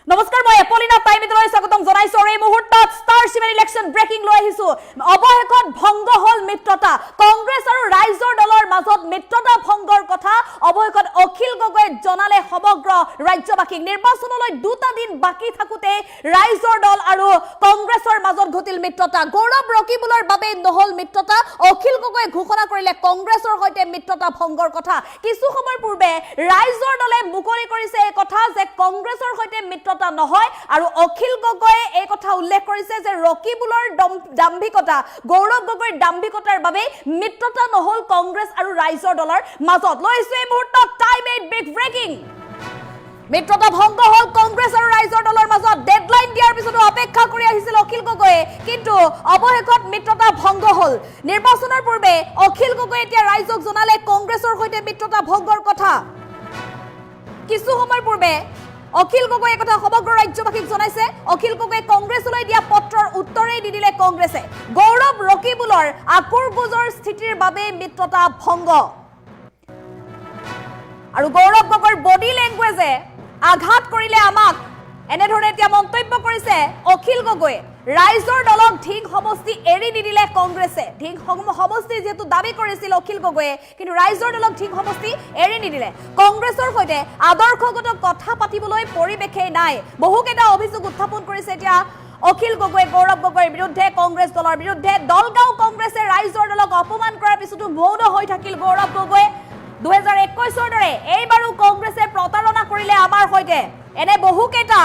নমস্কাৰ মই এপলিনা টাইমিলৈ স্বাগতম জনাইছো এই মুহূৰ্তত ষ্টাৰ 7 ইলেকশ্যন ব্ৰেকিং লৈ আহিছো অবহেকত ভংগ হল মিত্ৰতা কংগ্ৰেছ আৰু ৰাইজৰ দলৰ মাজত মিত্ৰতা ভংগৰ কথা অবহেকত অখিল গগৈ জনালে সমগ্ৰ ৰাজ্যবাসীক নিৰ্বাচনলৈ দুটা দিন বাকি থাকুতে ৰাইজৰ দল আৰু কংগ্ৰেছৰ মাজত ঘটিল মিত্ৰতা গৌৰৱ ৰকিবুলৰ বাবে নহল মিত্ৰতা অখিল গগৈ ঘোষণা কৰিলে কংগ্ৰেছৰ সৈতে মিত্ৰতা ভংগৰ কথা কিছু সময় পূৰ্বে ৰাইজৰ দলে মুকলি কৰিছে এই কথা যে কংগ্ৰেছৰ সৈতে মিত্ৰতা নহয় আৰু অখিল গগৈয়ে এই কথা উল্লেখ কৰিছে যে ৰকিবুলৰ দাম্ভিকতা গৌৰৱ গগৈৰ দাম্ভিকতাৰ বাবে মিত্ৰতা নহল কংগ্ৰেছ আৰু ৰাইজৰ দলৰ মাজত লৈছে এই মুহূৰ্তত টাইম 8 বিগ ব্ৰেকিং মিত্ৰতা ভংগ হল কংগ্ৰেছ আৰু ৰাইজৰ দলৰ মাজত ডেডলাইন দিয়াৰ পিছতো অপেক্ষা কৰি আহিছিল অখিল গগৈয়ে কিন্তু অবহেকত মিত্ৰতা ভংগ হল নিৰ্বাচনৰ পূৰ্বে অখিল গগৈ এতিয়া ৰাইজক জনালে কংগ্ৰেছৰ সৈতে মিত্ৰতা ভংগৰ কথা কিছু সময় পূৰ্বে অখিল গগৈ কথা সমগ্ৰ ৰাজ্যবাসীক জনাইছে অখিল গগৈ কংগ্ৰেছলৈ দিয়া পত্ৰৰ উত্তৰেই দি দিলে কংগ্ৰেছে গৌৰৱ ৰকিবুলৰ আকুৰগুজৰ স্থিতিৰ বাবে মিত্ৰতা ভংগ আৰু গৌৰৱ গগৈৰ বডি লেংগুৱেজে আঘাত কৰিলে আমাক এনেধৰণে এতিয়া মন্তব্য কৰিছে অখিল গগৈ ৰাইজৰ দলক ঢিং সমষ্টি এৰি নিদিলে কংগ্ৰেছে ঢিং সমষ্টি যেহেতু দাবী কৰিছিল অখিল গগৈয়ে কিন্তু ৰাইজৰ দলক ঢিং সমষ্টি এৰি নিদিলে কংগ্ৰেছৰ সৈতে আদৰ্শগত কথা পাতিবলৈ পৰিৱেশেই নাই বহুকেইটা অভিযোগ উত্থাপন কৰিছে এতিয়া অখিল গগৈ গৌৰৱ গগৈৰ বিৰুদ্ধে কংগ্ৰেছ দলৰ বিৰুদ্ধে দলগাঁও কংগ্ৰেছে ৰাইজৰ দলক অপমান কৰাৰ পিছতো মৌন হৈ থাকিল গৌৰৱ গগৈ 2021 দৰে এইবাৰো কংগ্ৰেছে প্ৰতাৰণা কৰিলে আমাৰ সৈতে এনে বহুকেইটা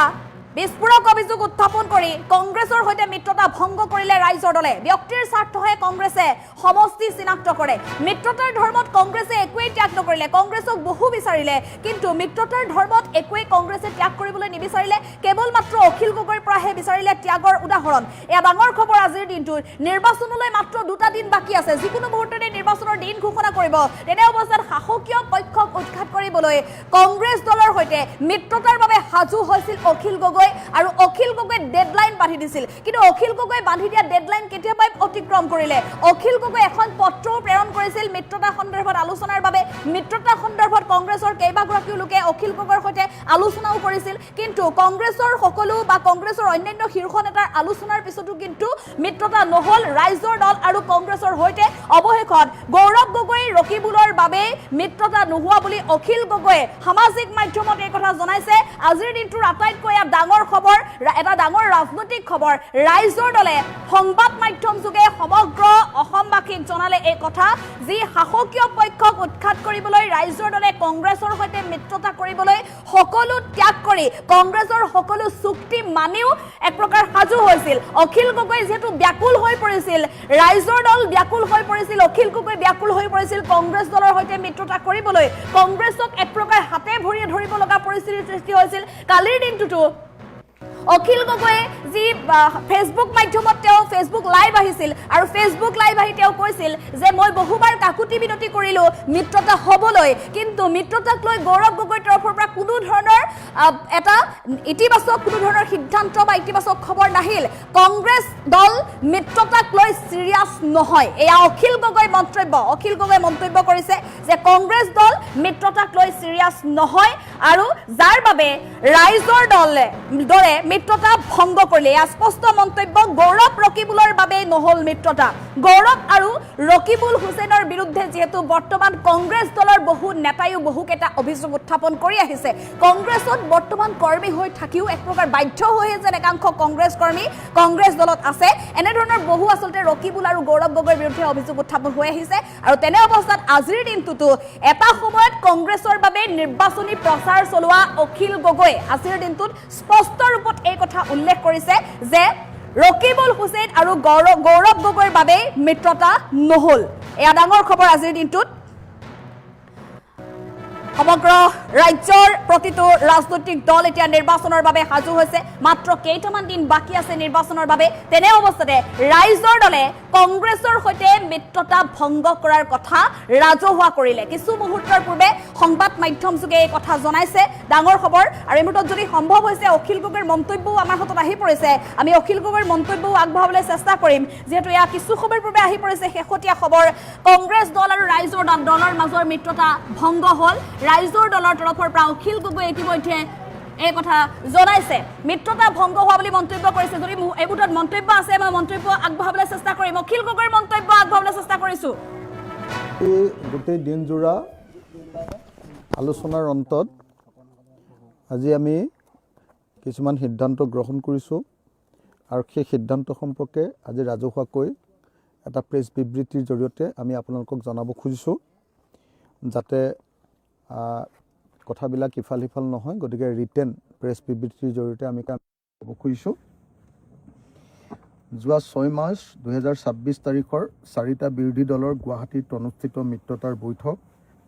বিস্ফোৰক অভিযোগ উত্থাপন কৰি কংগ্ৰেছৰ সৈতে মিত্ৰতা ভংগ কৰিলে ৰাইজৰ দলে ব্যক্তিৰ স্বাৰ্থহে কংগ্ৰেছে সমষ্টি চিনাক্ত কৰে মিত্ৰতাৰ ধৰ্মত কংগ্ৰেছে একোৱেই ত্যাগ নকৰিলে কংগ্ৰেছক বহু বিচাৰিলে কিন্তু মিত্ৰতাৰ ধৰ্মত একোৱেই কংগ্ৰেছে ত্যাগ কৰিবলৈ নিবিচাৰিলে কেৱল মাত্ৰ অখিল গগৈৰ পৰাহে বিচাৰিলে ত্যাগৰ উদাহৰণ এয়া ডাঙৰ খবৰ আজিৰ দিনটোৰ নিৰ্বাচনলৈ মাত্ৰ দুটা দিন বাকী আছে যিকোনো মুহূৰ্ততে নিৰ্বাচনৰ দিন ঘোষণা কৰিব তেনে অৱস্থাত শাসকীয় পক্ষক উৎখাত কৰিবলৈ কংগ্ৰেছ দলৰ সৈতে মিত্ৰতাৰ বাবে সাজু হৈছিল অখিল গগৈ আৰু অখিল গগৈ ডেডলাইন বান্ধি দিছিল কিন্তু অখিল গগৈ বান্ধি দিয়া ডেডলাইন কেতিয়াবাই অতিক্ৰম কৰিলে অখিল গগৈ এখন পত্ৰ প্ৰেৰণ কৰিছিল মিত্ৰতা সন্দৰ্ভত আলোচনাৰ বাবে মিত্ৰতা সন্দৰ্ভত কংগ্ৰেছৰ কেইবাগৰাকীও লোকে অখিল গগৈৰ সৈতে আলোচনাও কৰিছিল কিন্তু কংগ্ৰেছৰ সকলো বা কংগ্ৰেছৰ অন্যান্য শীৰ্ষ নেতাৰ আলোচনাৰ পিছতো কিন্তু মিত্ৰতা নহল ৰাইজৰ দল আৰু কংগ্ৰেছৰ সৈতে অৱশেষত গৌৰৱ গগৈ ৰকিবুলৰ বাবে মিত্ৰতা নোহোৱা বুলি অখিল গগৈয়ে সামাজিক মাধ্যমত এই কথা জনাইছে আজিৰ দিনটোৰ আটাইতকৈ ডাঙৰ খবৰ এটা ডাঙৰ ৰাজনৈতিক খবৰ ৰাইজৰ দলে সংবাদ মাধ্যম যোগে সমগ্ৰ অসমবাসীক জনালে এই কথা যি শাসকীয় পক্ষক উৎখাত কৰিবলৈ ৰাইজৰ দলে কংগ্ৰেছৰ সৈতে মিত্ৰতা কৰিবলৈ সকলো ত্যাগ কৰি কংগ্ৰেছৰ সকলো চুক্তি মানিও এক প্ৰকাৰ সাজু হৈছিল অখিল গগৈ যেহেতু ব্যাকুল হৈ পৰিছিল ৰাইজৰ দল ব্যাকুল হৈ পৰিছিল অখিল গগৈ ব্যাকুল হৈ পৰিছিল কংগ্ৰেছ দলৰ সৈতে মিত্ৰতা কৰিবলৈ কংগ্ৰেছক এক প্ৰকাৰ হাতে ভৰিয়ে ধৰিব লগা পৰিস্থিতিৰ সৃষ্টি হৈছিল কালিৰ দিনটোতো অখিল গগৈয়ে যি ফেসবুক মাধ্যমত তেওঁ ফেসবুক লাইভ আহিছিল আৰু ফেসবুক লাইভ আহি তেওঁ কৈছিল যে মই বহুবাৰ কাকুতি বিনতি কৰিলো মিত্ৰতা হ'বলৈ কিন্তু মিত্ৰতাক লৈ গৌৰৱ গগৈৰ তৰফৰ পৰা কোনো ধৰণৰ এটা ইতিবাচক কোনো ধৰণৰ সিদ্ধান্ত বা ইতিবাচক খবৰ নাহিল কংগ্ৰেছ দল মিত্ৰতাক লৈ সিৰিয়াছ নহয় এয়া অখিল গগৈ মন্তব্য কৰিছে যে কংগ্ৰেছ দল মিত্ৰতাক লৈ সিৰিয়াছ নহয় আৰু যাৰ বাবে ৰাইজৰ দলে মিত্ৰতা ভংগ কৰিলে এয়া স্পষ্ট মন্তব্য গৌৰৱ ৰকিবুলৰ বাবে নহল মিত্ৰতা গৌৰৱ আৰু ৰকিবুল হুছেইনৰ বিৰুদ্ধে যেহেতু বৰ্তমান কংগ্ৰেছ দলৰ বহু নেতায়ো বহুকেইটা অভিযোগ উত্থাপন কৰি আহিছে কংগ্ৰেছত বৰ্তমান কৰ্মী হৈ থাকিও এক প্ৰকাৰ বাধ্য হৈ যেন একাংশ কংগ্ৰেছ কৰ্মী কংগ্ৰেছ দলত আছে এনেধৰণৰ বহু আচলতে ৰকিবুল আৰু গৌৰৱ গগৈৰ বিৰুদ্ধে অভিযোগ উত্থাপন হৈ আহিছে আৰু তেনে অৱস্থাত আজিৰ দিনটোতো এটা সময়ত কংগ্ৰেছৰ বাবে নিৰ্বাচনী প্ৰচাৰ চলোৱা অখিল গগৈ আজিৰ দিনটোত স্পষ্ট ৰূপত এই কথা উল্লেখ কৰিছে যে ৰকিবুল হুছেইন আৰু গৌৰৱ গগৈৰ বাবে মিত্ৰতা নহল এয়া ডাঙৰ খবৰ আজিৰ দিনটোত সমগ্ৰ ৰাজ্যৰ প্ৰতিটো ৰাজনৈতিক দল এতিয়া নিৰ্বাচনৰ বাবে সাজু হৈছে মাত্ৰ কেইটামান দিন বাকি আছে নিৰ্বাচনৰ বাবে তেনে অৱস্থাতে ৰাইজৰ দলে কংগ্ৰেছৰ সৈতে মিত্ৰতা ভংগ কৰাৰ কথা ৰাজহুৱা কৰিলে কিছু মুহূৰ্তৰ পূৰ্বে সংবাদ মাধ্যম যোগে এই কথা জনাইছে ডাঙৰ খবৰ আৰু এই মুহূৰ্তত যদি সম্ভৱ হৈছে অখিল গগৈৰ মন্তব্যও আমাৰ হাতত আহি পৰিছে আমি অখিল গগৈৰ মন্তব্যও আগবঢ়াবলৈ চেষ্টা কৰিম যেহেতু এয়া কিছু সময় পূৰ্বে আহি পৰিছে শেহতীয়া খবৰ কংগ্ৰেছ দল আৰু ৰাইজৰ দলৰ মাজৰ মিত্ৰতা ভংগ হল ৰাইজৰ দলৰ তৰফৰ পৰা অখিল গগৈ ইতিমধ্যে এই কথা জনাইছে মিত্ৰতা ভংগ হোৱা বুলি মন্তব্য কৰিছে যদি এইবোৰত মন্তব্য আছে মই মন্তব্য আগবঢ়াবলৈ চেষ্টা কৰিম অখিল গগৈৰ মন্তব্য আগবঢ়াবলৈ চেষ্টা কৰিছো এই গোটেই দিনজোৰা আলোচনাৰ অন্তত আজি আমি কিছুমান সিদ্ধান্ত গ্ৰহণ কৰিছোঁ আৰু সেই সিদ্ধান্ত সম্পৰ্কে আজি ৰাজহুৱাকৈ এটা প্ৰেছ বিবৃতিৰ জৰিয়তে আমি আপোনালোকক জনাব খুজিছোঁ যাতে কথাবিলাক ইফাল সিফাল নহয় গতিকে ৰিটেন প্ৰেছ বিবৃতিৰ জৰিয়তে আমি কাম কৰিব খুজিছোঁ যোৱা 6 মাৰ্চ 2026 তাৰিখৰ 4টা বিৰোধী দলৰ গুৱাহাটীত অনুষ্ঠিত মিত্ৰতাৰ বৈঠক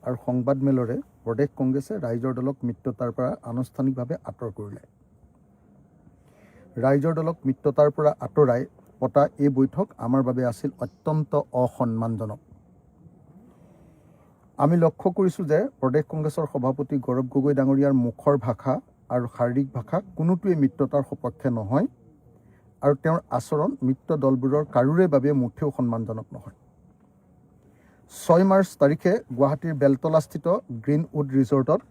আৰু সংবাদমেলৰে প্ৰদেশ কংগ্ৰেছে ৰাইজৰ দলক মিত্ৰতাৰ পৰা আনুষ্ঠানিকভাৱে আঁতৰ কৰিলে ৰাইজৰ দলক মিত্ৰতাৰ পৰা আঁতৰাই পতা এই বৈঠক আমাৰ বাবে আছিল অত্যন্ত অসন্মানজনক আমি লক্ষ্য কৰিছোঁ যে প্ৰদেশ কংগ্ৰেছৰ সভাপতি গৌৰৱ গগৈ ডাঙৰীয়াৰ মুখৰ ভাষা আৰু শাৰীৰিক ভাষা কোনোটোৱে মিত্ৰতাৰ সপক্ষে নহয় আৰু তেওঁৰ আচৰণ মিত্ৰ দলবোৰৰ কাৰোৰে বাবে মুঠেও সন্মানজনক নহয় 6 মাৰ্চ তাৰিখে গুৱাহাটীৰ বেলতলাস্থিত গ্ৰীণউড ৰিজৰ্টত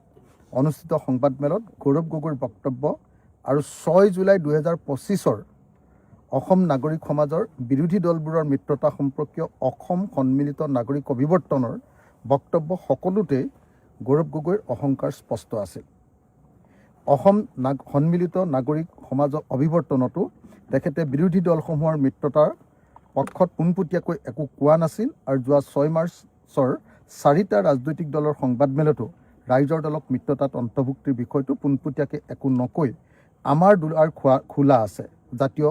অনুষ্ঠিত সংবাদমেলত গৌৰৱ গগৈৰ বক্তব্য আৰু 6 জুলাই 2025 অসম নাগৰিক সমাজৰ বিৰোধী দলবোৰৰ মিত্ৰতা সম্পৰ্কীয় অসম সন্মিলিত নাগৰিক অভিৱৰ্তনৰ বক্তব্য সকলোতে গৌৰৱ গগৈৰ অহংকাৰ স্পষ্ট আছিল অসম সন্মিলিত নাগৰিক সমাজ অভিৱৰ্তনতো তেখেতে বিৰোধী দলসমূহৰ মিত্ৰতাৰ পক্ষত পোনপটীয়াকৈ একো কোৱা নাছিল আৰু যোৱা 6 মাৰ্চৰ 4টা ৰাজনৈতিক দলৰ সংবাদমেলতো ৰাইজৰ দলক মিত্ৰতাত অন্তৰ্ভুক্তিৰ বিষয়টো পোনপটীয়াকৈ একো নকৈ আমাৰ দুৱাৰ খোলা আছে জাতীয়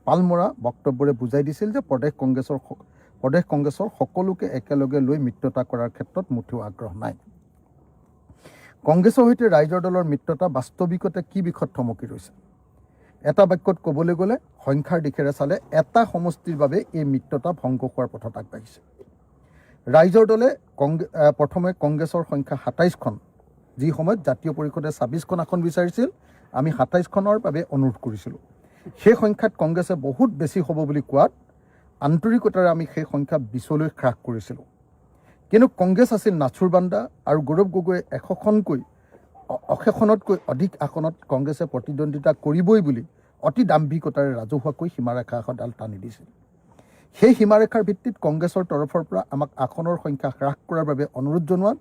পালমৰা বক্তব্যৰে বুজাই দিছিল যে প্ৰদেশ কংগ্ৰেছৰ সকলোকে একেলগে লৈ মিত্ৰতা কৰাৰ ক্ষেত্ৰত মুঠেও আগ্ৰহ নাই কংগ্ৰেছৰ সৈতে ৰাইজৰ দলৰ মিত্ৰতা বাস্তৱিকতে কি বিষয়ত থমকি ৰৈছে এটা বাক্যত ক'বলৈ গ'লে সংখ্যাৰ দিশেৰে চালে এটা সমষ্টিৰ বাবে এই মিত্ৰতা ভংগ হোৱাৰ পথত আগবাঢ়িছে ৰাইজৰ দলে প্ৰথমে কংগ্ৰেছৰ সংখ্যা 27খন যি সময়ত জাতীয় পৰিষদে 26খন আসন বিচাৰিছিল আমি 27খনৰ বাবে অনুৰোধ কৰিছিলোঁ সেই সংখ্যাত কংগ্ৰেছে বহুত বেছি হ'ব বুলি কোৱাত আন্তৰিকতাৰে আমি সেই সংখ্যা 20লৈ হ্ৰাস কৰিছিলোঁ কিন্তু কংগ্ৰেছ আছিল নাচুৰবান্দা আৰু গৌৰৱ গগৈয়ে 100খনতকৈ অধিক আসনত কংগ্ৰেছে প্ৰতিদ্বন্দ্বিতা কৰিবই বুলি অতি দাম্ভিকতাৰে ৰাজহুৱাকৈ সীমাৰেখা এডাল টানি দিছিল সেই সীমাৰেখাৰ ভিত্তিত কংগ্ৰেছৰ তৰফৰ পৰা আমাক আসনৰ সংখ্যা হ্ৰাস কৰাৰ বাবে অনুৰোধ জনোৱাত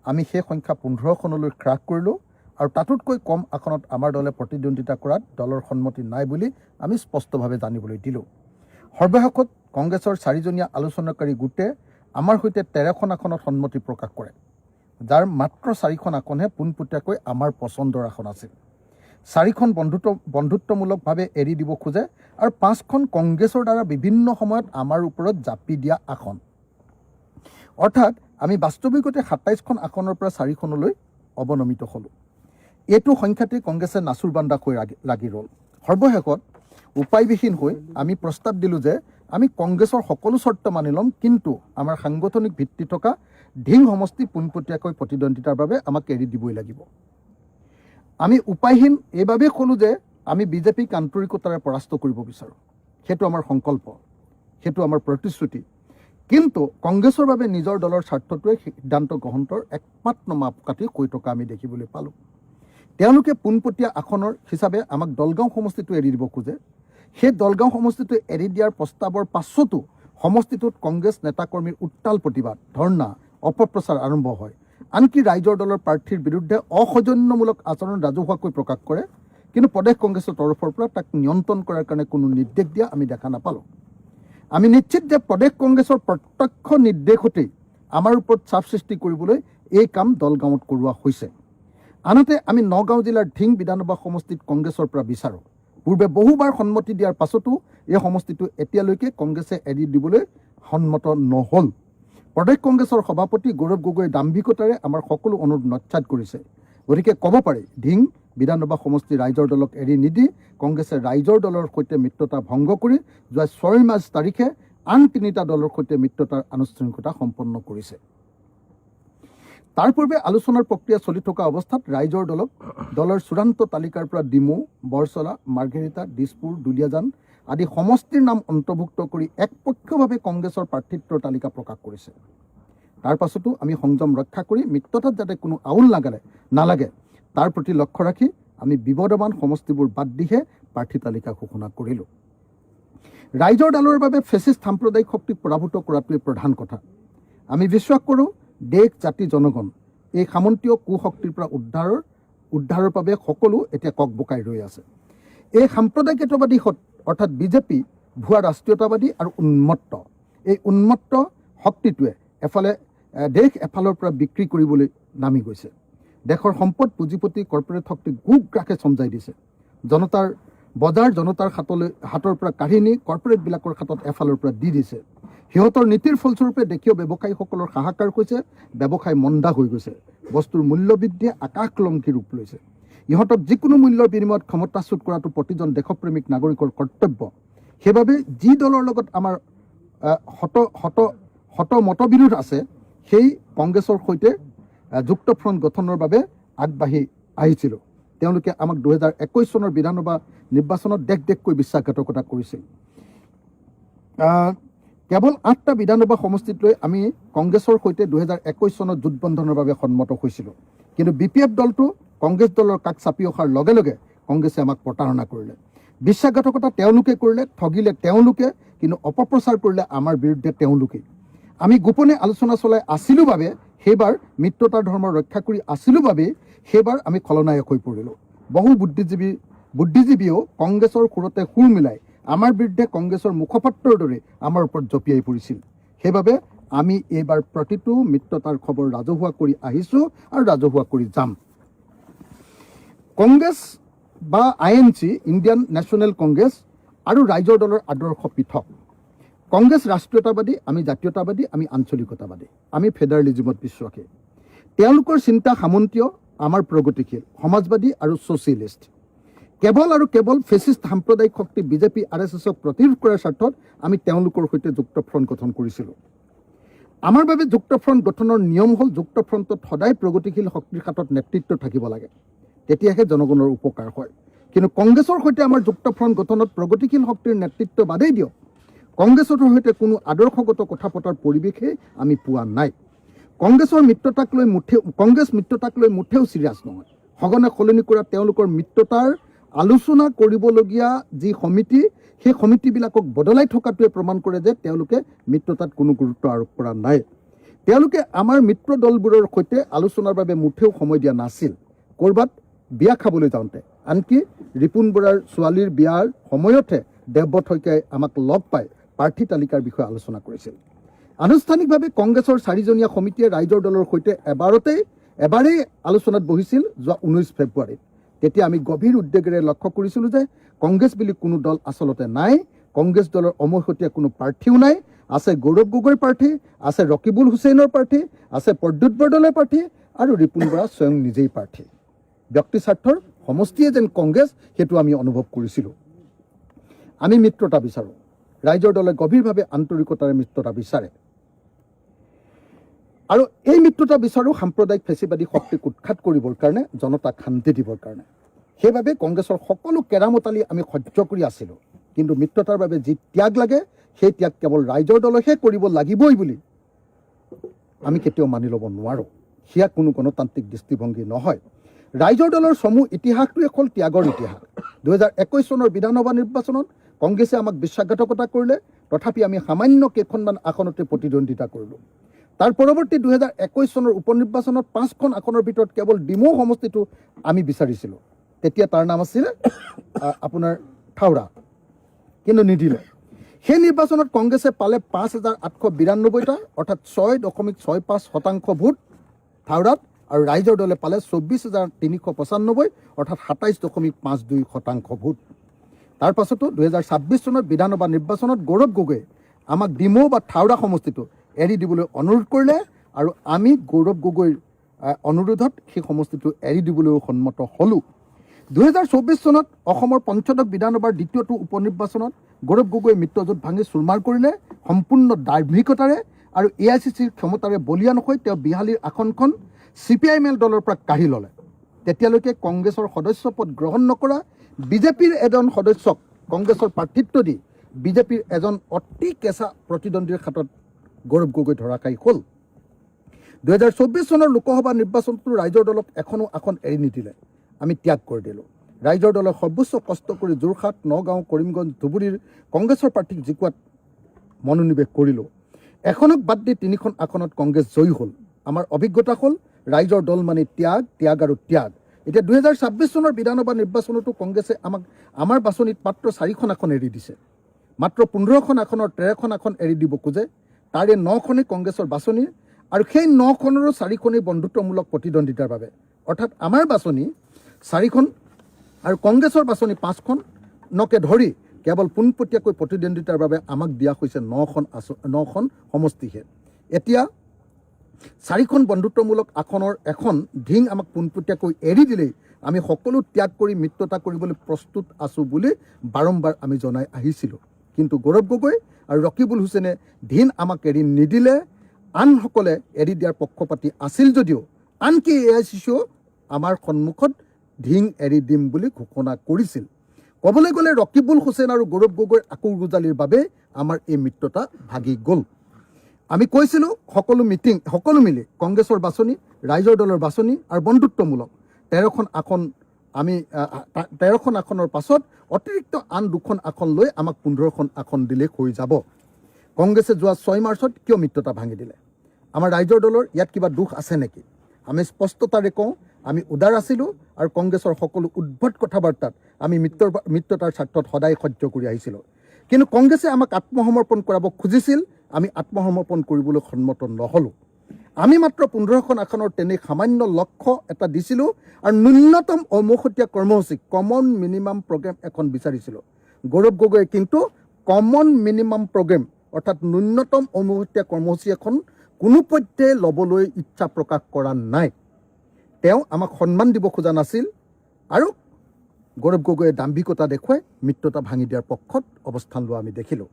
আমি সেই সংখ্যা 15খনলৈ হ্ৰাস কৰিলোঁ আৰু তাতোতকৈ কম আসনত আমাৰ দলে প্ৰতিদ্বন্দ্বিতা কৰাত দলৰ সন্মতি নাই বুলি আমি স্পষ্টভাৱে জানিবলৈ দিলোঁ সৰ্বশেষত কংগ্ৰেছৰ 4জনীয়া আলোচনাকাৰী গোটে আমাৰ সৈতে 13খন আসনত সন্মতি প্ৰকাশ কৰে যাৰ মাত্ৰ 4খন আসনহে পোনপটীয়াকৈ আমাৰ পচন্দৰ আসন আছিল 4খন বন্ধুত্বমূলকভাৱে এৰি দিব খোজে আৰু 5খন কংগ্ৰেছৰ দ্বাৰা বিভিন্ন সময়ত আমাৰ ওপৰত জাপি দিয়া আসন অৰ্থাৎ আমি বাস্তৱিকতে 27খন আসনৰ পৰা 4খনলৈ অৱনমিত হ'লোঁ এইটো সংখ্যাতে কংগ্ৰেছে নাচুৰবান্দা হৈ লাগি ৰ'ল সৰ্বশেষত উপায়বিহীন হৈ আমি প্ৰস্তাৱ দিলোঁ যে আমি কংগ্ৰেছৰ সকলো চৰ্ত মানি ল'ম কিন্তু আমাৰ সাংগঠনিক ভিত্তি থকা ঢিং সমষ্টি পোনপটীয়াকৈ প্ৰতিদ্বন্দ্বিতাৰ বাবে আমাক এৰি দিবই লাগিব আমি উপায়হীন এইবাবেই ক'লোঁ যে আমি বিজেপিক আন্তৰিকতাৰে পৰাস্ত কৰিব বিচাৰোঁ সেইটো আমাৰ সংকল্প সেইটো আমাৰ প্ৰতিশ্ৰুতি কিন্তু কংগ্ৰেছৰ বাবে নিজৰ দলৰ স্বাৰ্থটোৱে সিদ্ধান্ত গ্ৰহণৰ একমাত্ৰ মাপকাঠি কৈ থকা আমি দেখিবলৈ পালোঁ তেওঁলোকে পোনপটীয়া আসনৰ হিচাপে আমাক দলগাঁও সমষ্টিটো এৰি দিব খোজে সেই দলগাঁও সমষ্টিটো এৰি দিয়াৰ প্ৰস্তাৱৰ পাছতো সমষ্টিটোত কংগ্ৰেছ নেতাকৰ্মীৰ উত্তাল প্ৰতিবাদ ধৰ্ণা অপপ্ৰচাৰ আৰম্ভ হয় আনকি ৰাইজৰ দলৰ প্ৰাৰ্থীৰ বিৰুদ্ধে অসৌজন্যমূলক আচৰণ ৰাজহুৱাকৈ প্ৰকাশ কৰে কিন্তু প্ৰদেশ কংগ্ৰেছৰ তৰফৰ পৰা তাক নিয়ন্ত্ৰণ কৰাৰ কাৰণে কোনো নিৰ্দেশ দিয়া আমি দেখা নাপালোঁ আমি নিশ্চিত যে প্ৰদেশ কংগ্ৰেছৰ প্ৰত্যক্ষ নিৰ্দেশতেই আমাৰ ওপৰত চাপ সৃষ্টি কৰিবলৈ এই কাম দলগাঁৱত কৰোৱা হৈছে আনহাতে আমি নগাঁও জিলাৰ ঢিং বিধানসভা সমষ্টিত কংগ্ৰেছৰ পৰা বিচাৰোঁ পূৰ্বে বহুবাৰ সন্মতি দিয়াৰ পাছতো এই সমষ্টিটো এতিয়ালৈকে কংগ্ৰেছে এৰি দিবলৈ সন্মত নহ'ল প্ৰদেশ কংগ্ৰেছৰ সভাপতি গৌৰৱ গগৈৰ দাম্ভিকতাৰে আমাৰ সকলো অনুৰোধ নচ্ছাদ কৰিছে গতিকে ক'ব পাৰি ঢিং বিধানসভা সমষ্টি ৰাইজৰ দলক এৰি নিদি কংগ্ৰেছে ৰাইজৰ দলৰ সৈতে মিত্ৰতা ভংগ কৰি যোৱা 6 মাৰ্চ তাৰিখে আন 3টা দলৰ সৈতে মিত্ৰতাৰ আনুষ্ঠানিকতা সম্পন্ন কৰিছে তাৰ পূৰ্বে আলোচনাৰ প্ৰক্ৰিয়া চলি থকা অৱস্থাত ৰাইজৰ দলৰ চূড়ান্ত তালিকাৰ পৰা ডিমৌ বৰচলা মাৰ্ঘেৰিটা দিছপুৰ দুলীয়াজান আদি সমষ্টিৰ নাম অন্তৰ্ভুক্ত কৰি একপক্ষভাৱে কংগ্ৰেছৰ প্ৰাৰ্থিত্বৰ তালিকা প্ৰকাশ কৰিছে তাৰ পাছতো আমি সংযম ৰক্ষা কৰি মিত্ৰতাত যাতে কোনো আউল নালাগে তাৰ প্ৰতি লক্ষ্য ৰাখি আমি বিবদমান সমষ্টিবোৰ বাদ দিহে প্ৰাৰ্থী তালিকা ঘোষণা কৰিলোঁ। ৰাইজৰ দলৰ বাবে ফেচিষ্ট সাম্প্ৰদায়িক শক্তিক পৰাভূত কৰাটোৱেই প্ৰধান কথা। আমি বিশ্বাস কৰোঁ দেশ, জাতি, জনগণ এই সামন্তীয় কুশক্তিৰ পৰা উদ্ধাৰৰ বাবে সকলো এতিয়া ককবকাই ৰৈ আছে। এই সাম্প্ৰদায়িকতাবাদী অৰ্থাৎ বিজেপি ভুৱা ৰাষ্ট্ৰীয়তাবাদী আৰু উন্মত্ত, এই উন্মত্ত শক্তিটোৱে দেশ এফালৰ পৰা বিক্ৰী কৰিবলৈ নামি গৈছে। দেশৰ সম্পদ, পুঁজিপতি, কৰ্পৰেট শক্তিক গোগ্ৰাসে চমজাই দিছে। জনতাৰ বজাৰ জনতাৰ হাতৰ পৰা কাঢ়ি নি কৰ্পৰেটবিলাকৰ হাতত এফালৰ পৰা দি দিছে। সিহঁতৰ নীতিৰ ফলস্বৰূপে দেশীয় ব্যৱসায়ীসকলৰ হাহাকাৰ হৈছে, ব্যৱসায় মন্দা হৈ গৈছে। বস্তুৰ মূল্য বৃদ্ধিয়ে আকাশলংঘী ৰূপ লৈছে। ইহঁতক যিকোনো মূল্যৰ বিনিময়ত ক্ষমতাচ্যুত কৰাটো প্ৰতিজন দেশপ্ৰেমিক নাগৰিকৰ কৰ্তব্য। সেইবাবে যি দলৰ লগত আমাৰ শত মতবিৰোধ আছে, সেই কংগ্ৰেছৰ সৈতে যুক্ত ফ্ৰণ্ট গঠনৰ বাবে আগবাঢ়ি আহিছিলোঁ। তেওঁলোকে আমাক 2021 চনৰ বিধানসভা নিৰ্বাচনত দেশকৈ বিশ্বাসঘাতকতা কৰিছিল। কেৱল 8টা বিধানসভা সমষ্টিত লৈ আমি কংগ্ৰেছৰ সৈতে 2021 চনত জোটবন্ধনৰ বাবে সন্মত হৈছিলোঁ। কিন্তু BPF দলটো কংগ্ৰেছ দলৰ কাষ চাপি অহাৰ লগে লগে কংগ্ৰেছে আমাক প্ৰতাৰণা কৰিলে। বিশ্বাসঘাতকতা তেওঁলোকে কৰিলে, ঠগিলে তেওঁলোকে, কিন্তু অপপ্ৰচাৰ কৰিলে আমাৰ বিৰুদ্ধে তেওঁলোকেই। আমি গোপনে আলোচনা চলাই আছিলোঁ বাবে, সেইবাৰ মিত্ৰতাৰ ধৰ্ম ৰক্ষা কৰি আছিলোঁ বাবে সেইবাৰ আমি খলনায়ক হৈ পৰিলোঁ। বহু বুদ্ধিজীৱীয়েও কংগ্ৰেছৰ সুৰতে সুৰ মিলাই আমাৰ বিৰুদ্ধে কংগ্ৰেছৰ মুখপাত্ৰৰ দৰে আমাৰ ওপৰত জঁপিয়াই পৰিছিল। সেইবাবে আমি এইবাৰ প্ৰতিটো মিত্ৰতাৰ খবৰ ৰাজহুৱা কৰি আহিছোঁ আৰু ৰাজহুৱা কৰি যাম। কংগ্ৰেছ বা INC, ইণ্ডিয়ান নেশ্যনেল কংগ্ৰেছ আৰু ৰাইজৰ দলৰ আদৰ্শ পৃথক। কংগ্ৰেছ ৰাষ্ট্ৰীয়তাবাদী, আমি জাতীয়তাবাদী, আমি আঞ্চলিকতাবাদী, আমি ফেডাৰেলিজিমত বিশ্বাসী। তেওঁলোকৰ চিন্তা সামন্তীয়, আমাৰ প্ৰগতিশীল, সমাজবাদী আৰু ছ'চিয়েলিষ্ট। কেৱল ফেচিষ্ট সাম্প্ৰদায়িক শক্তি BJP RSSক প্ৰতিৰোধ কৰাৰ স্বাৰ্থত আমি তেওঁলোকৰ সৈতে যুক্ত ফ্ৰণ্ট গঠন কৰিছিলোঁ। আমাৰ বাবে যুক্ত ফ্ৰণ্ট গঠনৰ নিয়ম হ'ল যুক্ত ফ্ৰণ্টত সদায় প্ৰগতিশীল শক্তিৰ হাতত নেতৃত্ব থাকিব লাগে, তেতিয়াহে জনগণৰ উপকাৰ হয়। কিন্তু কংগ্ৰেছৰ সৈতে আমাৰ যুক্ত ফ্ৰণ্ট গঠনত প্ৰগতিশীল শক্তিৰ নেতৃত্ব বাদেই দিয়ক, কংগ্ৰেছৰ সৈতে কোনো আদৰ্শগত কথা পতাৰ পৰিৱেশে আমি পোৱা নাই। কংগ্ৰেছ মিত্ৰতাক লৈ মুঠেও চিৰিয়াছ নহয়। সঘনে সলনি কৰা তেওঁলোকৰ মিত্ৰতাৰ আলোচনা কৰিবলগীয়া যি সমিতি, সেই সমিতিবিলাকক বদলাই থকাটোৱে প্ৰমাণ কৰে যে তেওঁলোকে মিত্ৰতাত কোনো গুৰুত্ব আৰোপ কৰা নাই। তেওঁলোকে আমাৰ মিত্ৰ দলবোৰৰ সৈতে আলোচনাৰ বাবে মুঠেও সময় দিয়া নাছিল। ক'ৰবাত বিয়া খাবলৈ যাওঁতে, আনকি ৰিপুণ বৰাৰ ছোৱালীৰ বিয়াৰ সময়তহে দেৱব্ৰত শইকীয়াই আমাক লগ পাই প্ৰাৰ্থী তালিকাৰ বিষয়ে আলোচনা কৰিছিল। আনুষ্ঠানিকভাৱে কংগ্ৰেছৰ 4জনীয়া সমিতিয়ে ৰাইজৰ দলৰ সৈতে এবাৰেই আলোচনাত বহিছিল যোৱা 19 ফেব্ৰুৱাৰীত। তেতিয়া আমি গভীৰ উদ্বেগেৰে লক্ষ্য কৰিছিলোঁ যে কংগ্ৰেছ বুলি কোনো দল আচলতে নাই। কংগ্ৰেছ দলৰ অমৈহতীয়া কোনো প্ৰাৰ্থীও নাই। আছে গৌৰৱ গগৈৰ প্ৰাৰ্থী, আছে ৰকিবুল হুছেইনৰ প্ৰাৰ্থী, আছে প্ৰদ্যুৎ বৰদলৈৰ প্ৰাৰ্থী আৰু ৰিপুণ বৰা স্বয়ং নিজেই প্ৰাৰ্থী। ব্যক্তি স্বাৰ্থৰ সমষ্টিয়ে যেন কংগ্ৰেছ, সেইটো আমি অনুভৱ কৰিছিলোঁ। আমি মিত্ৰতা বিচাৰোঁ। ৰাইজৰ দলে গভীৰভাৱে আন্তৰিকতাৰে মিত্ৰতা বিচাৰে আৰু এই মিত্ৰতা বিচাৰোঁ সাম্প্ৰদায়িক ফেচিবাদী শক্তিক উৎখাত কৰিবৰ কাৰণে, জনতাক শান্তি দিবৰ কাৰণে। সেইবাবে কংগ্ৰেছৰ সকলো কেৰামতালি আমি সহ্য কৰি আছিলোঁ। কিন্তু মিত্ৰতাৰ বাবে যি ত্যাগ লাগে, সেই ত্যাগ কেৱল ৰাইজৰ দলেহে কৰিব লাগিবই বুলি আমি কেতিয়াও মানি ল'ব নোৱাৰোঁ। সেয়া কোনো গণতান্ত্ৰিক দৃষ্টিভংগী নহয়। ৰাইজৰ দলৰ চমু ইতিহাসটোৱে হ'ল ত্যাগৰ ইতিহাস। 2021 চনৰ বিধানসভা নিৰ্বাচনত কংগ্ৰেছে আমাক বিশ্বাসঘাতকতা কৰিলে, তথাপি আমি সামান্য কেইখনমান আসনতে প্ৰতিদ্বন্দ্বিতা কৰিলোঁ। তাৰ পৰৱৰ্তী 2021 চনৰ উপ নিৰ্বাচনত 5খন আসনৰ ভিতৰত কেৱল ডিমৌ সমষ্টিটো আমি বিচাৰিছিলোঁ। তেতিয়া তাৰ নাম আছিল আপোনাৰ থাওৰা, কিন্তু নিদিলে। সেই নিৰ্বাচনত কংগ্ৰেছে পালে 5,892টা, অৰ্থাৎ 6.65% ভোট থাওৰাত, আৰু ৰাইজৰ দলে পালে 24,395, অৰ্থাৎ 27.52% ভোট। তাৰ পাছতো 2026 চনৰ বিধানসভা নিৰ্বাচনত গৌৰৱ গগৈয়ে আমাক ডিমৌ বা থাওৰা সমষ্টিটো এৰি দিবলৈ অনুৰোধ কৰিলে আৰু আমি গৌৰৱ গগৈৰ অনুৰোধত সেই সমষ্টিটো এৰি দিবলৈও সন্মত হ'লোঁ। 2024 চনত অসমৰ পঞ্চদশ বিধানসভাৰ দ্বিতীয়টো উপ নিৰ্বাচনত গৌৰৱ গগৈয়ে মিত্ৰজোঁট ভাঙি চুৰমাৰ কৰিলে সম্পূৰ্ণ দাৰ্ভিকতাৰে, আৰু AICCৰ ক্ষমতাৰে বলিয়ান হৈ তেওঁ বিহালীৰ আসনখন CPIML দলৰ পৰা কাঢ়ি ল'লে। তেতিয়ালৈকে কংগ্ৰেছৰ সদস্য পদ গ্ৰহণ নকৰা BJPৰ এজন সদস্যক কংগ্ৰেছৰ প্ৰাৰ্থিত্ব দি BJPৰ এজন অতি কেঁচা প্ৰতিদ্বন্দ্বীৰ হাতত গৌৰৱ গগৈ ধৰাশায়ী হ'ল। 2024 চনৰ লোকসভা নিৰ্বাচনতো ৰাইজৰ দলক এখনো আসন এৰি নিদিলে। আমি ত্যাগ কৰি দিলোঁ। ৰাইজৰ দলে সৰ্বোচ্চ কষ্ট কৰি যোৰহাট, নগাঁও, কৰিমগঞ্জ, ধুবুৰীৰ কংগ্ৰেছৰ প্ৰাৰ্থীক জিকোৱাত মনোনিৱেশ কৰিলোঁ। এখনক বাদ দি 3খন আসনত কংগ্ৰেছ জয়ী হ'ল। আমাৰ অভিজ্ঞতা হ'ল ৰাইজৰ দল মানে ত্যাগ, ত্যাগ আৰু ত্যাগ। এতিয়া 2026 চনৰ বিধানসভা নিৰ্বাচনতো কংগ্ৰেছে আমাৰ বাছনিত মাত্ৰ 4খন আসন এৰি দিছে। মাত্ৰ 15খন আসনৰ 13খন আসন এৰি দিব খোজে। তাৰে 9খনেই কংগ্ৰেছৰ বাছনি আৰু সেই 9খনৰো 4খনেই বন্ধুত্বমূলক প্ৰতিদ্বন্দ্বিতাৰ বাবে। অৰ্থাৎ আমাৰ বাছনি 4খন আৰু কংগ্ৰেছৰ বাছনি 5খনকে ধৰি কেৱল পোনপটীয়াকৈ প্ৰতিদ্বন্দ্বিতাৰ বাবে আমাক দিয়া হৈছে 9খন সমষ্টিহে। এতিয়া 4খন বন্ধুত্বমূলক আসনৰ এখন ঢিং আমাক পোনপটীয়াকৈ এৰি দিলেই আমি সকলো ত্যাগ কৰি মিত্ৰতা কৰিবলৈ প্ৰস্তুত আছোঁ বুলি বাৰম্বাৰ আমি জনাই আহিছিলোঁ। কিন্তু গৌৰৱ গগৈ আৰু ৰকিবুল হুছেইনে ঢিং আমাক এৰি নিদিলে। আনসকলে এৰি দিয়াৰ পক্ষপাতি আছিল যদিও আনকি AICCও আমাৰ সন্মুখত ঢিং এৰি দিম বুলি ঘোষণা কৰিছিল। ক'বলৈ গ'লে ৰকিবুল হুছেইন আৰু গৌৰৱ গগৈৰ আকুৰগুজালিৰ বাবে আমাৰ এই মিত্ৰতা ভাগি গ'ল। আমি কৈছিলোঁ সকলো মিলি কংগ্ৰেছৰ বাছনি, ৰাইজৰ দলৰ বাছনি আৰু বন্ধুত্বমূলক 13খন আসন আমি 13খন আসনৰ পাছত অতিৰিক্ত আন 2খন আসন লৈ আমাক 15খন আসন দিলে হৈ যাব। কংগ্ৰেছে যোৱা 6 মাৰ্চত কিয় মিত্ৰতা ভাঙি দিলে? আমাৰ ৰাইজৰ দলৰ ইয়াত কিবা দোষ আছে নেকি? আমি স্পষ্টতাৰে কওঁ, আমি উদাৰ আছিলোঁ আৰু কংগ্ৰেছৰ সকলো উদ্ভট কথা বাৰ্তাত আমি মিত্ৰতাৰ স্বাৰ্থত সদায় সহ্য কৰি আহিছিলোঁ। কিন্তু কংগ্ৰেছে আমাক আত্মসমৰ্পণ কৰাব খুজিছিল, আমি আত্মসমৰ্পণ কৰিবলৈ সন্মত নহ'লোঁ। আমি মাত্ৰ 15খন আসনৰ তেনে সামান্য লক্ষ্য এটা দিছিলোঁ আৰু ন্যূনতম ঔমসতীয়া কৰ্মসূচী কমন মিনিমাম প্ৰগ্ৰেম এখন বিচাৰিছিলোঁ। গৌৰৱ গগৈয়ে কিন্তু কমন মিনিমাম প্ৰগ্ৰেম অৰ্থাৎ ন্যূনতম ঔমসতীয়া কৰ্মসূচী এখন কোনোপধ্যে ল'বলৈ ইচ্ছা প্ৰকাশ কৰা নাই। তেওঁ আমাক সন্মান দিব খোজা নাছিল আৰু গৌৰৱ গগৈয়ে দাম্ভিকতা দেখুৱাই মিত্ৰতা ভাঙি দিয়াৰ পক্ষত অৱস্থান লোৱা আমি দেখিলোঁ।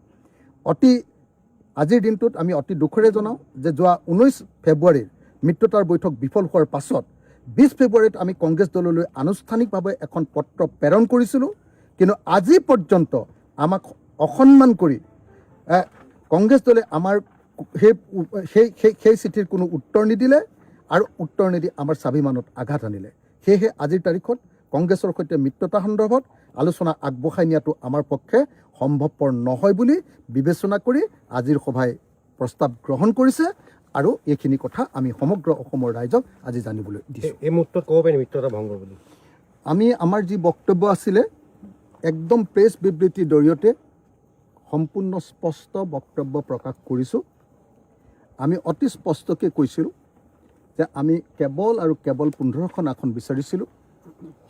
আজিৰ দিনটোত আমি অতি দুখেৰে জনাওঁ যে যোৱা 19 ফেব্ৰুৱাৰীৰ মিত্ৰতাৰ বৈঠক বিফল হোৱাৰ পাছত 20 ফেব্ৰুৱাৰীত আমি কংগ্ৰেছ দললৈ আনুষ্ঠানিকভাৱে এখন পত্ৰ প্ৰেৰণ কৰিছিলোঁ। কিন্তু আজি পৰ্যন্ত আমাক অসন্মান কৰি কংগ্ৰেছ দলে আমাৰ সেই চিঠিৰ কোনো উত্তৰ নিদিলে আৰু উত্তৰ নিদি আমাৰ স্বাভিমানত আঘাত আনিলে। সেয়েহে আজিৰ তাৰিখত কংগ্ৰেছৰ সৈতে মিত্ৰতা সন্দৰ্ভত আলোচনা আগবঢ়াই নিয়াটো আমাৰ পক্ষে সম্ভৱপৰ নহয় বুলি বিবেচনা কৰি আজিৰ সভাই প্ৰস্তাৱ গ্ৰহণ কৰিছে আৰু এইখিনি কথা আমি সমগ্ৰ অসমৰ ৰাইজক আজি জানিবলৈ দিছোঁ। এই মুহূৰ্তত ক'ব পাৰি মিত্ৰতা ভংগ বুলি আমি আমাৰ যি বক্তব্য আছিলে একদম প্ৰেছ বিবৃতিৰ জৰিয়তে সম্পূৰ্ণ স্পষ্ট বক্তব্য প্ৰকাশ কৰিছোঁ। আমি অতি স্পষ্টকৈ কৈছিলোঁ যে আমি কেৱল আৰু কেৱল 15খন আসন বিচাৰিছিলোঁ।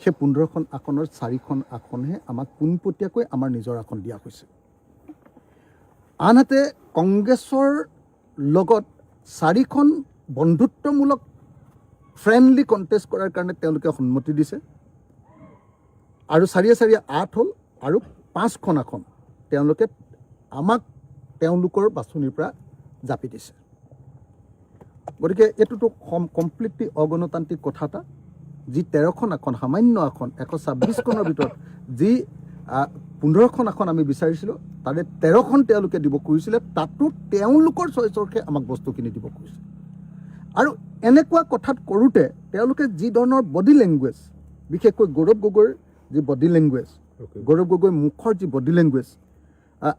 সেই 15খন আসনৰ 4খন আসনহে আমাক পোনপটীয়াকৈ আমাৰ নিজৰ আসন দিয়া হৈছে। আনহাতে কংগ্ৰেছৰ লগত 4খন বন্ধুত্বমূলক ফ্ৰেণ্ডলি কণ্টেষ্ট কৰাৰ কাৰণে তেওঁলোকে সন্মতি দিছে আৰু 4 8 হ'ল আৰু 5খন আসন তেওঁলোকে আমাক তেওঁলোকৰ বাছনিৰ পৰা জাপি দিছে। গতিকে এইটোতো কমপ্লিটলি অগণতান্ত্ৰিক কথা এটা। যি 13খন আসন সামান্য আসন 126খনৰ ভিতৰত যি 15খন আসন আমি বিচাৰিছিলোঁ তাৰে 13খন তেওঁলোকে দিব খুজিছিলে, তাতো তেওঁলোকৰ চইচৰহে আমাক বস্তুখিনি দিব খুজিছে। আৰু এনেকুৱা কথাত কৰোঁতে তেওঁলোকে যি ধৰণৰ বডি লেংগুৱেজ, বিশেষকৈ গৌৰৱ গগৈৰ যি বডি লেংগুৱেজ, গৌৰৱ গগৈৰ মুখৰ যি বডি লেংগুৱেজ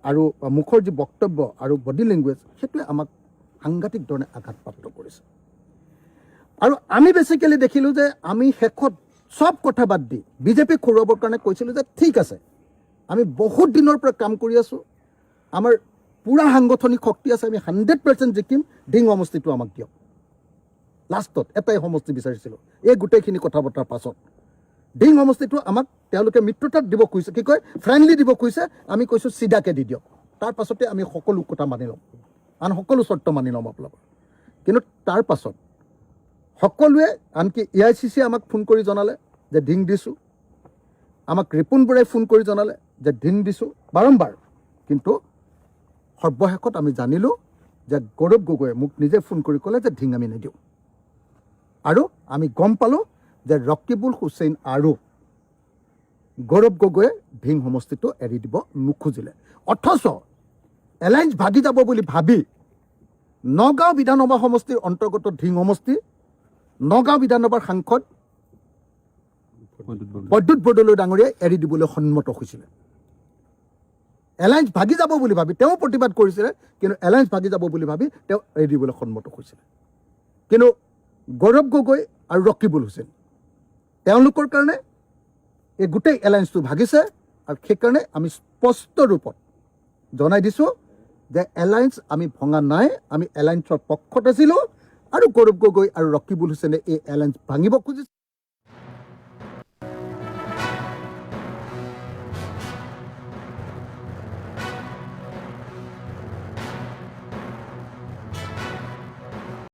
আৰু মুখৰ যি বক্তব্য আৰু বডি লেংগুৱেজ, সেইটোৱে আমাক সাংঘাতিক ধৰণে আঘাতপ্ৰাপ্ত কৰিছে। আৰু আমি বেচিকেলি দেখিলোঁ যে আমি শেষত চব কথা বাদ দি বিজেপিক খুৰুৱাবৰ কাৰণে কৈছিলোঁ যে ঠিক আছে, আমি বহুত দিনৰ পৰা কাম কৰি আছোঁ, আমাৰ পূৰা সাংগঠনিক শক্তি আছে, আমি 100% জিকিম, ঢিং সমষ্টিটো আমাক দিয়ক। লাষ্টত এটাই সমষ্টি বিচাৰিছিলোঁ। এই গোটেইখিনি কথা বতৰাৰ পাছত ঢিং সমষ্টিটো আমাক তেওঁলোকে মিত্ৰতাত দিব খুজিছে, কি কয় ফ্ৰেণ্ডলি দিব খুজিছে। আমি কৈছোঁ চিধাকৈ দি দিয়ক, তাৰ পাছতে আমি সকলো কথা মানি ল'ম, আন সকলো চৰ্ত মানি ল'ম আপোনালোকৰ। কিন্তু তাৰ পাছত সকলোৱে আনকি AICC আমাক ফোন কৰি জনালে যে ঢিং দিছোঁ, আমাক ৰিপুণ বৰাই ফোন কৰি জনালে যে ঢিং দিছোঁ বাৰম্বাৰ। কিন্তু সৰ্বশেষত আমি জানিলোঁ যে গৌৰৱ গগৈয়ে মোক নিজে ফোন কৰি ক'লে যে ঢিং আমি নিদিওঁ। আৰু আমি গম পালোঁ যে ৰকিবুল হুছেইন আৰু গৌৰৱ গগৈয়ে ঢিং সমষ্টিটো এৰি দিব নোখোজিলে। অথচ এলায়েন্স ভাগি যাব বুলি ভাবি নগাঁও বিধানসভা সমষ্টিৰ অন্তৰ্গত ঢিং সমষ্টি, নগাঁও বিধানসভাৰ সাংসদ প্ৰদ্যুৎ বৰদলৈ ডাঙৰীয়াই এৰি দিবলৈ সন্মত হৈছিলে এলায়েন্স ভাগি যাব বুলি ভাবি তেওঁ প্ৰতিবাদ কৰিছিলে কিন্তু এলায়েন্স ভাগি যাব বুলি ভাবি তেওঁ এৰি দিবলৈ সন্মত হৈছিলে কিন্তু গৌৰৱ গগৈ আৰু ৰকিবুল হুছেইন তেওঁলোকৰ কাৰণে এই গোটেই এলায়েন্সটো ভাগিছে আৰু সেইকাৰণে আমি স্পষ্ট ৰূপত জনাই দিছোঁ যে এলায়েন্স আমি ভঙা নাই আমি এলায়েন্সৰ পক্ষত আছিলোঁ আৰু গৌৰৱ গগৈ আৰু ৰকিবুল হুছেইনে এই এলায়েন্স ভাঙিব খুজিছে